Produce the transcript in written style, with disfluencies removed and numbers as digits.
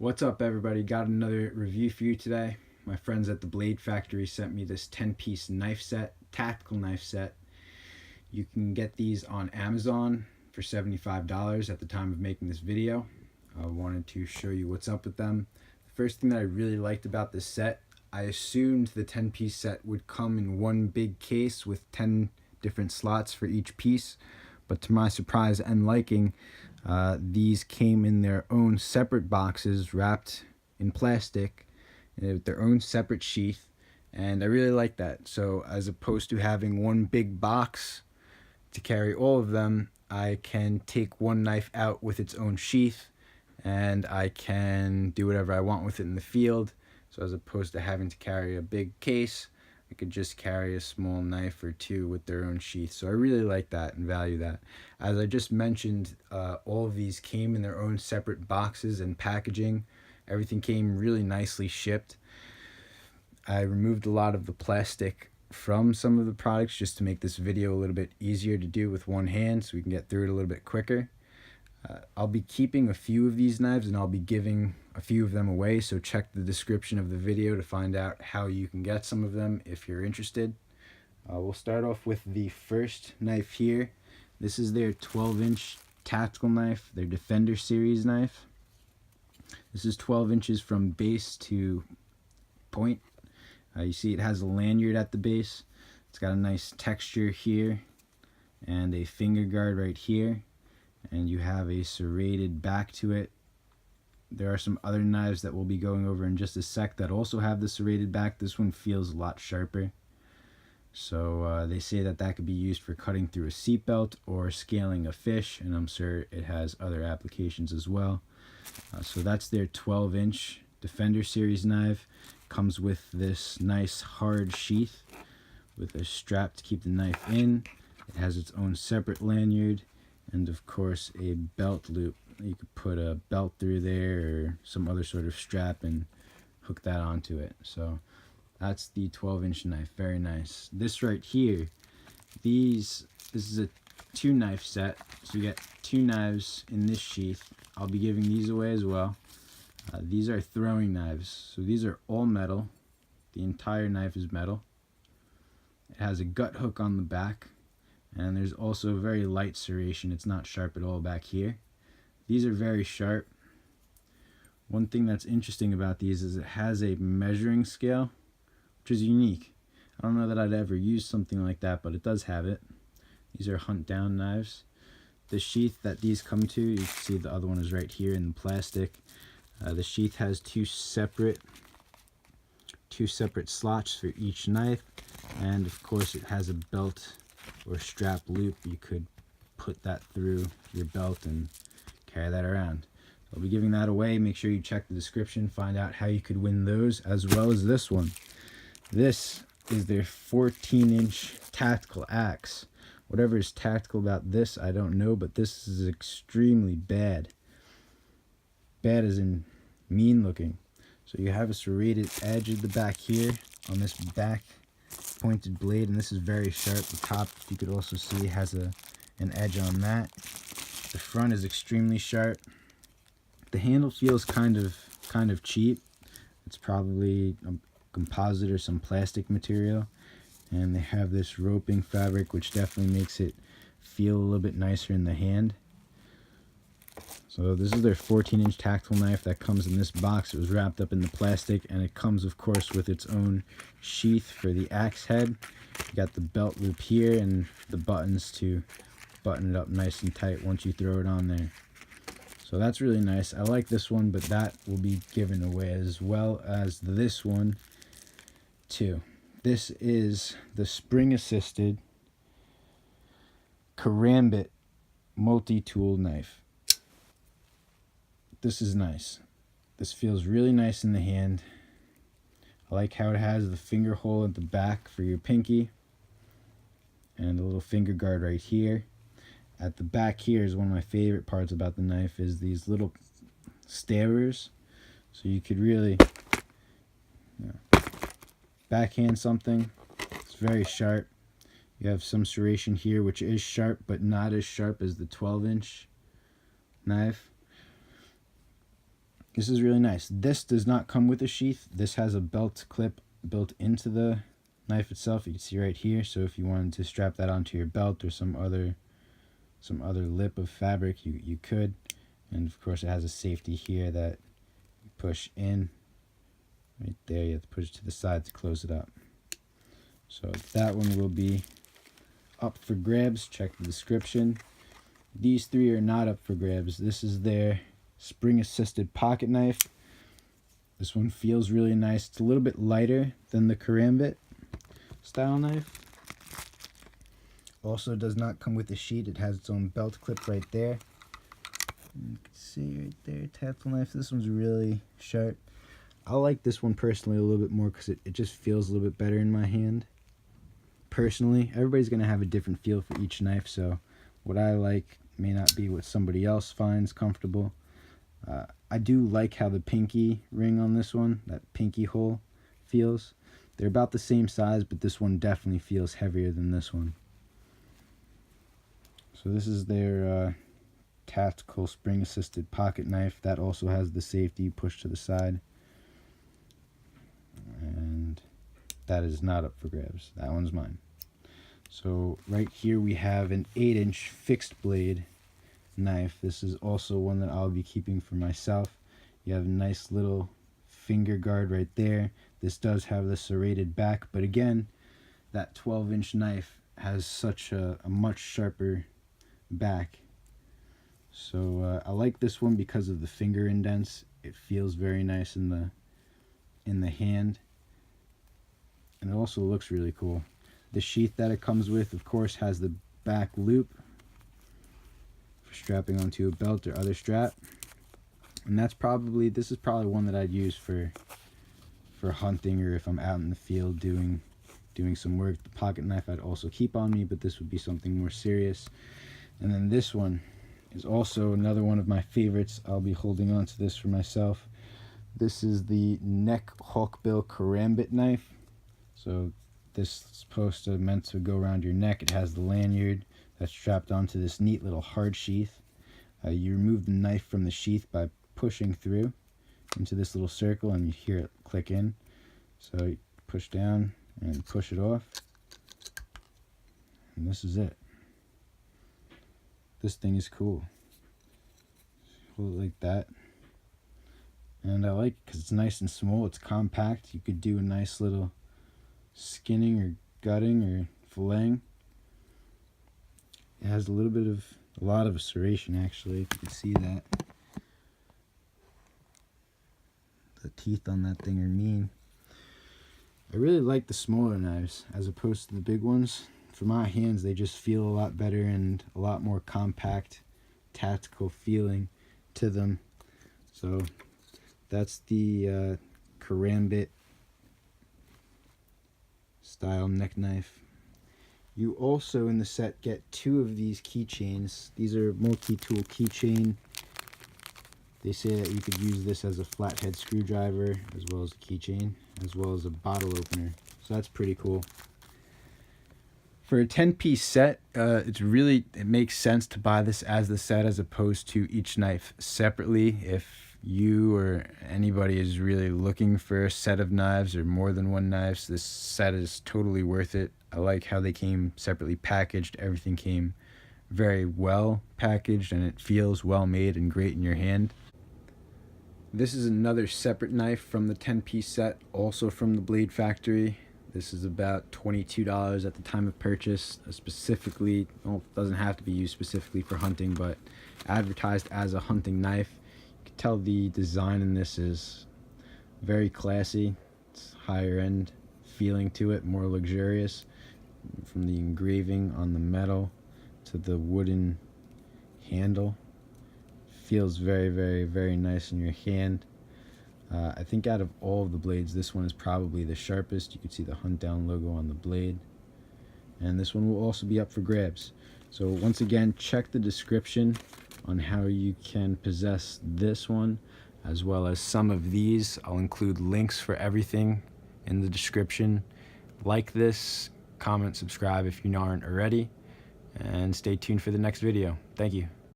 What's up, everybody? Got another review for you today. My friends at the Blade Factory sent me this 10-piece knife set, tactical knife set. You can get these on Amazon for $75 at the time of making this video. I wanted to show you what's up with them. The first thing that I really liked about this set, I assumed the 10-piece set would come in one big case with 10 different slots for each piece, but to my surprise and liking, these came in their own separate boxes wrapped in plastic with their own separate sheath, and I really like that. So as opposed to having one big box to carry all of them, I can take one knife out with its own sheath and I can do whatever I want with it in the field. So as opposed to having to carry a big case, I could just carry a small knife or two with their own sheath. So I really like that and value that. As I just mentioned, all of these came in their own separate boxes and packaging. Everything came really nicely shipped. I removed a lot of the plastic from some of the products just to make this video a little bit easier to do with one hand so we can get through it a little bit quicker. I'll be keeping a few of these knives and I'll be giving a few of them away, so check the description of the video to find out how you can get some of them if you're interested. We'll start off with the first knife here. This is their 12-inch tactical knife, their Defender series knife. This is 12 inches from base to point. You see it has a lanyard at the base. It's got a nice texture here and a finger guard right here, and you have a serrated back to it. There are some other knives that we'll be going over in just a sec that also have the serrated back. This one feels a lot sharper. So they say that that could be used for cutting through a seatbelt or scaling a fish, and I'm sure it has other applications as well. So that's their 12-inch Defender series knife. Comes with this nice hard sheath with a strap to keep the knife in. It has its own separate lanyard and of course a belt loop. You could put a belt through there or some other sort of strap and hook that onto it. So that's the 12-inch knife. Very nice. This right here, this is a 2-knife set, so you get 2 knives in this sheath. I'll be giving these away as well. These are throwing knives, so these are all metal. The entire knife is metal. It has a gut hook on the back, and there's also a very light serration. It's not sharp at all back here. These are very sharp. One thing that's interesting about these is it has a measuring scale, which is unique. I don't know that I'd ever use something like that, but it does have it. These are hunt down knives. The sheath that these come to, you can see the other one is right here in the plastic. The sheath has two separate slots for each knife, and of course it has a belt or strap loop. You could put that through your belt and carry that around. I'll be giving that away. Make sure you check the description, find out how you could win those, as well as this one. This is their 14-inch tactical axe. Whatever is tactical about this, I don't know, but this is extremely bad. Bad as in mean looking. So you have a serrated edge at the back here on this back pointed blade, and this is very sharp. The top, you could also see, has an edge on that. The front is extremely sharp. The handle feels kind of cheap. It's probably a composite or some plastic material, and they have this roping fabric which definitely makes it feel a little bit nicer in the hand. So this is their 14-inch tactical knife that comes in this box. It was wrapped up in the plastic, and it comes of course with its own sheath for the axe head. You got the belt loop here and the buttons to button it up nice and tight once you throw it on there. So that's really nice. I like this one, but that will be given away, as well as this one too. This is the spring-assisted Karambit multi-tool knife. This is nice. This feels really nice in the hand. I like how it has the finger hole at the back for your pinky and a little finger guard right here. At the back here is one of my favorite parts about the knife, is these little stabbers. So you could really backhand something. It's very sharp. You have some serration here which is sharp, but not as sharp as the 12-inch knife. This is really nice. This does not come with a sheath. This has a belt clip built into the knife itself. You can see right here. So if you wanted to strap that onto your belt or some other lip of fabric, you could. And of course it has a safety here that you push in. Right there, you have to push it to the side to close it up. So that one will be up for grabs. Check the description. These three are not up for grabs. This is their spring-assisted pocket knife. This one feels really nice. It's a little bit lighter than the Karambit style knife. Also does not come with a sheath. It has its own belt clip right there. You can see right there, tactile knife. This one's really sharp. I like this one personally a little bit more because it just feels a little bit better in my hand. Personally, everybody's going to have a different feel for each knife, so what I like may not be what somebody else finds comfortable. I do like how the pinky ring on this one, that pinky hole, feels. They're about the same size, but this one definitely feels heavier than this one. So this is their tactical spring-assisted pocket knife. That also has the safety push to the side. And that is not up for grabs. That one's mine. So right here we have an 8-inch fixed blade knife. This is also one that I'll be keeping for myself. You have a nice little finger guard right there. This does have the serrated back, but again, that 12-inch knife has such a much sharper back. So I like this one because of the finger indents. It feels very nice in the hand, and it also looks really cool. The sheath that it comes with, of course, has the back loop for strapping onto a belt or other strap, and this is probably one that I'd use for hunting, or if I'm out in the field doing some work. The pocket knife I'd also keep on me, but this would be something more serious. And then this one is also another one of my favorites. I'll be holding on to this for myself. This is the neck hawkbill Karambit knife. So this is meant to go around your neck. It has the lanyard that's strapped onto this neat little hard sheath. You remove the knife from the sheath by pushing through into this little circle, and you hear it click in. So you push down and push it off, and this is it. This thing is cool. Hold it like that. And I like it because it's nice and small. It's compact. You could do a nice little skinning or gutting or filleting. It has a lot of serration, actually, if you can see that. The teeth on that thing are mean. I really like the smaller knives as opposed to the big ones. For my hands, they just feel a lot better and a lot more compact, tactical feeling to them. So that's the Karambit style neck knife. You also in the set get 2 of these keychains. These are Multitool keychain. They say that you could use this as a flathead screwdriver, as well as a keychain, as well as a bottle opener. So that's pretty cool. For a 10-piece set, it makes sense to buy this as the set as opposed to each knife separately. If you or anybody is really looking for a set of knives or more than one knives, this set is totally worth it. I like how they came separately packaged. Everything came very well packaged, and it feels well made and great in your hand. This is another separate knife from the 10-piece set, also from the Blade Factory. This is about $22 at the time of purchase. Specifically, well, it doesn't have to be used specifically for hunting, but advertised as a hunting knife. You can tell the design in this is very classy. It's higher end feeling to it, more luxurious. From the engraving on the metal to the wooden handle. Feels very, very, very nice in your hand. I think out of all of the blades, this one is probably the sharpest. You can see the Hunt Down logo on the blade. And this one will also be up for grabs. So once again, check the description on how you can possess this one, as well as some of these. I'll include links for everything in the description. Like this, comment, subscribe if you aren't already, and stay tuned for the next video. Thank you.